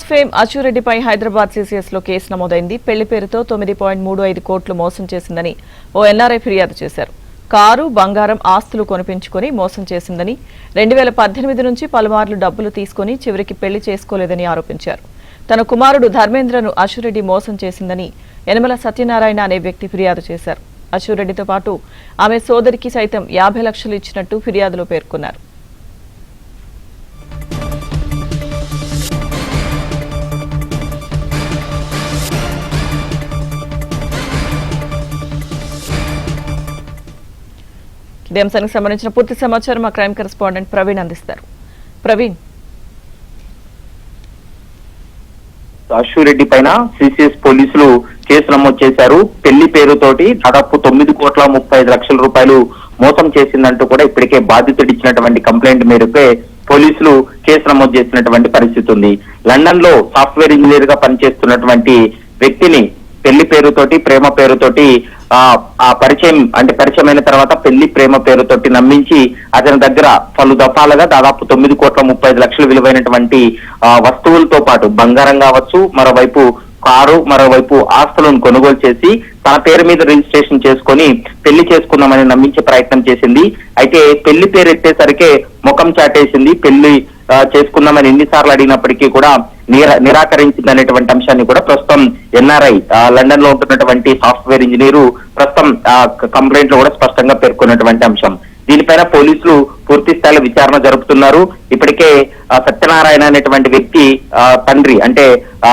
Fame అచ్చురెడ్డిపై Hyderabad CCS లో case నమోదైంది. పెళ్లి పేరుతో 9.35 కోట్లు మోసం చేసిందని ఓ ఎన్ఆర్ఐ ఫిర్యాదు చేశారు. కారు, బంగారం, ఆస్తులు కొనిపించుకొని మోసం చేసిందని 2018 నుంచి పలుమార్లు డబ్బులు తీసుకుని చివరికి పెళ్లి చేసుకోలేదని ఆరోపించారు. తన కుమారుడు ధర్మేంద్రను అచ్చురెడ్డి మోసం చేసిందని యనమల సత్యనారాయణ అనే వ్యక్తి ఫిర్యాదు చేశారు. అచ్చురెడ్డితో పాటు ఆమె సోదరికి సైతం 50 లక్షలు ఇచ్చినట్టు ఫిర్యాదులో పేర్కొన్నారు. ఇదే అంశానికి సంబంధించిన పూర్తి సమాచారం మా క్రైమ్ కరెస్పాండెంట్ ప్రవీణ్ అందిస్తారు. ప్రవీణ్, అచ్చురెడ్డి పైన సిసిఎస్ పోలీసులు కేసు నమోదు చేశారు. పెళ్లి పేరుతోటి దాదాపు 9.35 కోట్ల మోసం చేసిందంటూ కూడా ఇప్పటికే బాధితుడు ఇచ్చినటువంటి కంప్లైంట్ మేరకే పోలీసులు కేసు నమోదు చేసినటువంటి పరిస్థితి ఉంది. లండన్ లో సాఫ్ట్వేర్ ఇంజనీర్ గా పనిచేస్తున్నటువంటి వ్యక్తిని పెళ్లి పేరుతోటి, ప్రేమ పేరుతోటి ఆ పరిచయమైన తర్వాత పెళ్లి ప్రేమ పేరుతోటి నమ్మించి అతని దగ్గర పలు దఫాలుగా దాదాపు 9.35 కోట్ల విలువైనటువంటి వస్తువులతో పాటు బంగారం కావచ్చు, మరోవైపు కారు, మరోవైపు ఆస్తులను కొనుగోలు చేసి తన పేరు మీద రిజిస్ట్రేషన్ చేసుకొని పెళ్లి చేసుకుందామని నమ్మించే ప్రయత్నం చేసింది. అయితే పెళ్లి పేరు ఎత్తేసరికి ముఖం చాటేసింది. పెళ్లి చేసుకుందామని ఎన్నిసార్లు అడిగినప్పటికీ కూడా నిరాకరించింది అనేటువంటి అంశాన్ని కూడా ప్రస్తుతం ఎన్ఆర్ఐ లండన్ లో ఉంటున్నటువంటి సాఫ్ట్వేర్ ఇంజనీరు ప్రస్తుతం కంప్లైంట్ లో కూడా స్పష్టంగా పేర్కొన్నటువంటి అంశం. దీనిపైన పోలీసులు పూర్తి స్థాయిలో విచారణ జరుపుతున్నారు. ఇప్పటికే సత్యనారాయణ అనేటువంటి వ్యక్తి తండ్రి, అంటే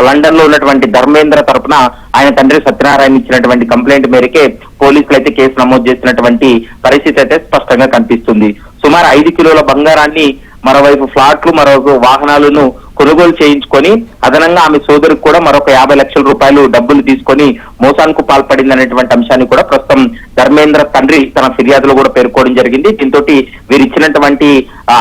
లండన్ లో ఉన్నటువంటి ధర్మేంద్ర తరపున ఆయన తండ్రి సత్యనారాయణ ఇచ్చినటువంటి కంప్లైంట్ మేరకే పోలీసులు అయితే కేసు నమోదు చేసినటువంటి పరిస్థితి అయితే స్పష్టంగా కనిపిస్తుంది. సుమారు 5 కిలోల బంగారాన్ని, మరోవైపు ఫ్లాట్లు, మరోవైపు వాహనాలను కొనుగోలు చేయించుకొని అదనంగా ఆమె సోదరికి కూడా మరొక 50 లక్షల డబ్బులు తీసుకొని మోసానికి పాల్పడింది అనేటువంటి అంశాన్ని కూడా ప్రస్తుతం ధర్మేంద్ర తండ్రి తన ఫిర్యాదులో కూడా పేర్కోవడం జరిగింది. దీంతో వీరు ఇచ్చినటువంటి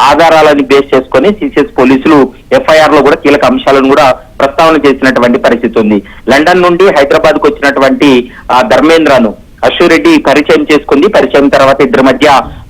ఆధారాలను బేస్ చేసుకొని సిసిఎస్ పోలీసులు ఎఫ్ఐఆర్ లో కూడా కీలక అంశాలను కూడా ప్రస్తావన చేసినటువంటి పరిస్థితి ఉంది. లండన్ నుండి హైదరాబాద్ కు వచ్చినటువంటి ధర్మేంద్రను అచ్చురెడ్డి పరిచయం చేసుకుంది. పరిచయం తర్వాత ఇద్దరి మధ్య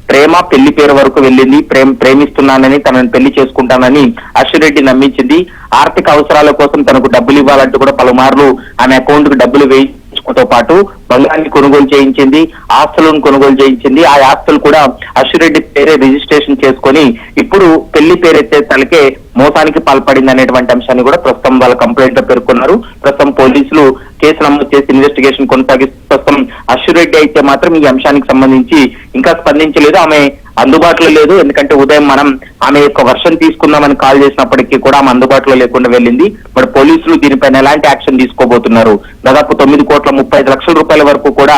ప్రేమ, పెళ్లి పేరు వరకు వెళ్ళింది. ప్రేమిస్తున్నానని, తనను పెళ్లి చేసుకుంటానని అచ్చురెడ్డి నమ్మించింది. ఆర్థిక అవసరాల కోసం తనకు డబ్బులు ఇవ్వాలంటూ కూడా పలుమార్లు ఆమె అకౌంట్ కు డబ్బులు వేయించుకోతో పాటు బంగారాన్ని కొనుగోలు చేయించింది, ఆస్తులను కొనుగోలు చేయించింది. ఆ ఆస్తులు కూడా అచ్చురెడ్డి పేరే రిజిస్ట్రేషన్ చేసుకొని ఇప్పుడు పెళ్లి పేరు ఎత్తేసరికి మోసానికి పాల్పడింది అనేటువంటి అంశాన్ని కూడా ప్రస్తుతం వాళ్ళ కంప్లైంట్ లో పేర్కొన్నారు. ప్రస్తుతం పోలీసులు కేసు నమోదు చేసి ఇన్వెస్టిగేషన్ కొనసాగిస్తూ ప్రస్తుతం అచ్చురెడ్డి అయితే మాత్రం ఈ అంశానికి సంబంధించి ఇంకా స్పందించలేదు. ఆమె అందుబాటులో లేదు. ఎందుకంటే ఉదయం మనం ఆమె యొక్క వర్షన్ తీసుకుందామని కాల్ చేసినప్పటికీ కూడా ఆమె అందుబాటులో లేకుండా వెళ్ళింది. మరి పోలీసులు దీనిపైన ఎలాంటి యాక్షన్ తీసుకోబోతున్నారు? దాదాపు 9.35 కోట్ల వరకు కూడా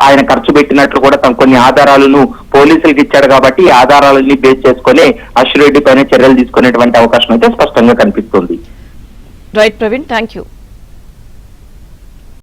ఆయన ఖర్చు పెట్టినట్లు కూడా తన కొన్ని ఆధారాలను పోలీసులకు ఇచ్చాడు. కాబట్టి ఈ ఆధారాలని బేస్ చేసుకుని అచ్చురెడ్డి పైన చర్యలు తీసుకునేటువంటి అవకాశం అయితే స్పష్టంగా కనిపిస్తుంది. Right Praveen, thank you.